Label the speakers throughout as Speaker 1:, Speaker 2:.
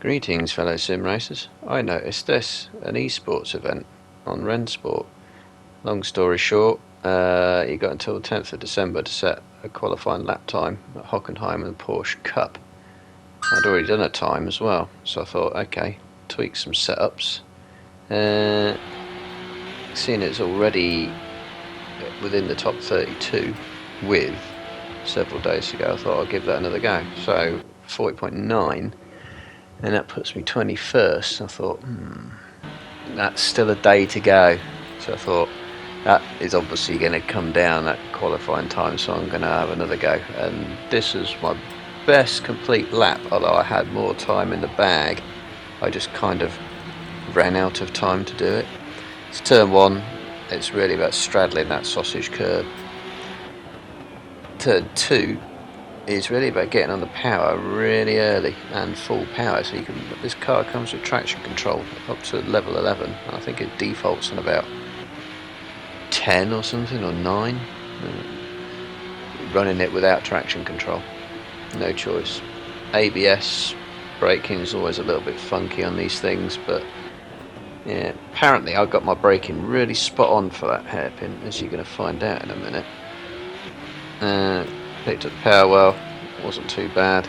Speaker 1: Greetings, fellow sim racers. I noticed this, an esports event on RennSport. Long story short, you got until the 10th of December to set a qualifying lap time at Hockenheim and the Porsche Cup. I'd already done a time as well, so I thought, okay, tweak some setups. Seeing it's already within the top 32 with several days to go, I thought I'd give that another go. So 40.9. and that puts me 21st. I thought, that's still a day to go. So I thought, that is obviously going to come down, that qualifying time, so I'm going to have another go. And this is my best complete lap, although I had more time in the bag. I just kind of ran out of time to do it. It's turn 1, it's really about straddling that sausage curb. Turn 2 is really about getting on the power really early and full power, so you can. This car comes with traction control up to level 11, and I think it defaults on about 10 or something, or 9. Running it without traction control, no choice. ABS braking is always a little bit funky on these things, but yeah, apparently I got my braking really spot on for that hairpin, as you're going to find out in a minute. Picked up the power well, wasn't too bad.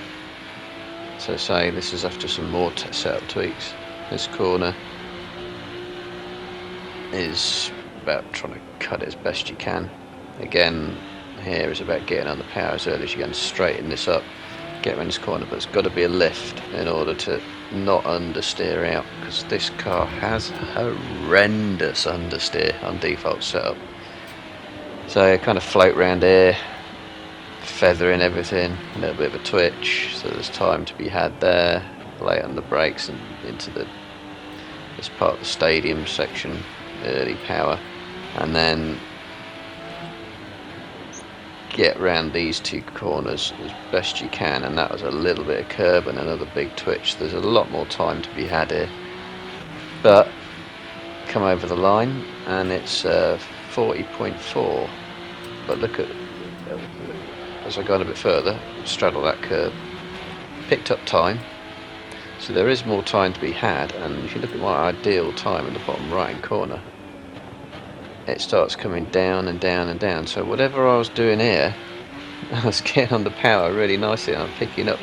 Speaker 1: So say this is after some more setup tweaks. This corner is about trying to cut it as best you can. Again, here is about getting on the power as early as you can, straighten this up, get around this corner, but it's got to be a lift in order to not understeer out, because this car has horrendous understeer on default setup. So I kind of float around here, feathering everything, a little bit of a twitch, so there's time to be had there. Lay on the brakes and into this part of the stadium section, early power, and then get around these two corners as best you can. And that was a little bit of curb and another big twitch. There's a lot more time to be had here, but come over the line and it's 40.4. but look at, as I go on a bit further, straddle that curb, picked up time, so there is more time to be had. And if you look at my ideal time in the bottom right hand corner, it starts coming down and down and down. So whatever I was doing here, I was getting on the power really nicely, and I'm picking up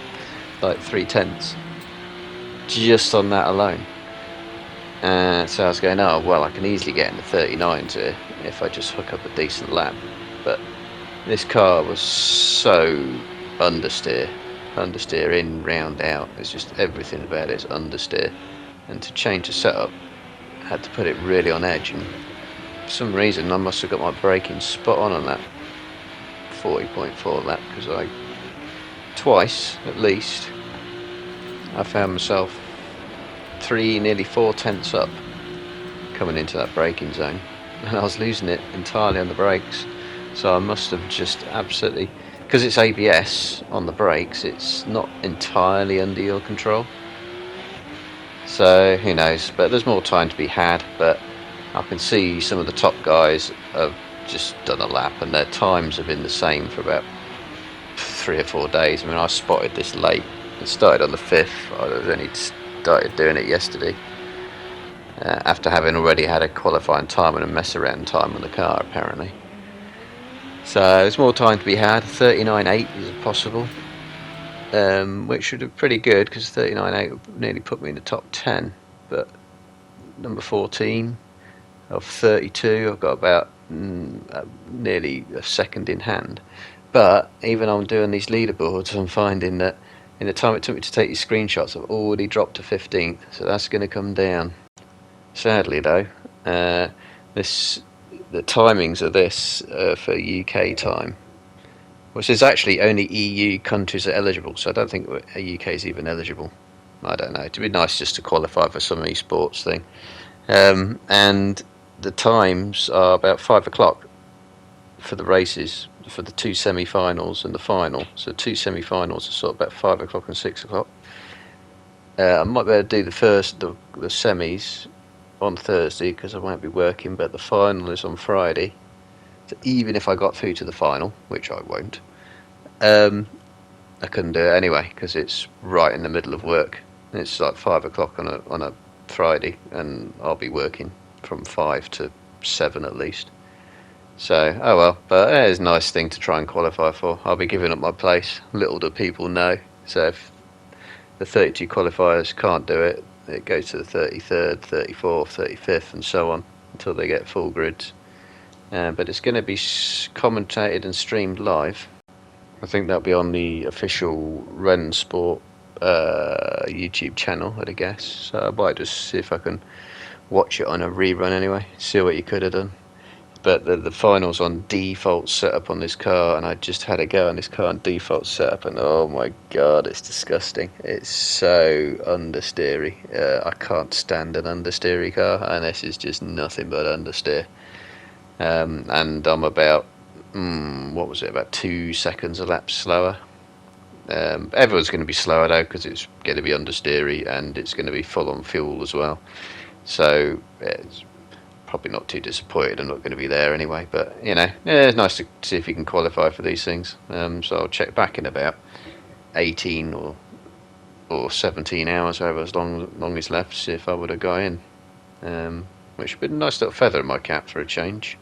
Speaker 1: like 3/10 just on that alone. So I was going, oh well, I can easily get into 39s here if I just hook up a decent lap. But this car was so understeer in, round out. It's just everything about it is understeer. And to change the setup, I had to put it really on edge. And for some reason, I must have got my braking spot on that 40.4 lap, because twice at least, I found myself nearly 4/10 up coming into that braking zone, and I was losing it entirely on the brakes. So I must have just absolutely, because it's ABS on the brakes, it's not entirely under your control. So who knows, but there's more time to be had. But I can see some of the top guys have just done a lap, and their times have been the same for about 3 or 4 days. I mean, I spotted this late. It started on the 5th. I was only started doing it yesterday, after having already had a qualifying time and a mess around time on the car apparently. So there's more time to be had. 39.8 is possible, which would be pretty good, because 39.8 would nearly put me in the top 10. But number 14 of 32, I've got about nearly a second in hand. But even on doing these leaderboards, I'm finding that in the time it took me to take these screenshots, I've already dropped to 15th, so that's going to come down. Sadly though, the timings of this for UK time, which is actually only EU countries are eligible, so I don't think UK is even eligible. I don't know, it'd be nice just to qualify for some esports thing. And the times are about 5 o'clock for the races, for the 2 semi-finals and the final. So 2 semi-finals are sort of about 5 o'clock and 6 o'clock. I might be able to do the semis on Thursday, because I won't be working, but the final is on Friday. So even if I got through to the final, which I won't, I couldn't do it anyway, because it's right in the middle of work. It's like 5 o'clock on a Friday, and I'll be working from 5 to 7 at least. So, oh well, but it's a nice thing to try and qualify for. I'll be giving up my place. Little do people know. So if the 32 qualifiers can't do it, it goes to the 33rd, 34th, 35th, and so on until they get full grids. But it's going to be commentated and streamed live. I think that'll be on the official RennSport YouTube channel, I'd guess. So I might just see if I can watch it on a rerun anyway, see what you could have done. But the finals on default setup on this car, and I just had a go on this car on default setup, and oh my god, it's disgusting. It's so understeery. I can't stand an understeery car, and this is just nothing but understeer. And I'm about, what was it, about 2 seconds a lap slower. Everyone's going to be slower though, because it's going to be understeery and it's going to be full on fuel as well. So it's probably not too disappointed. I'm not going to be there anyway, but you know, yeah, it's nice to see if you can qualify for these things. So I'll check back in about 18 or 17 hours, however long is left, see if I would have got in. Which would be a nice little feather in my cap for a change.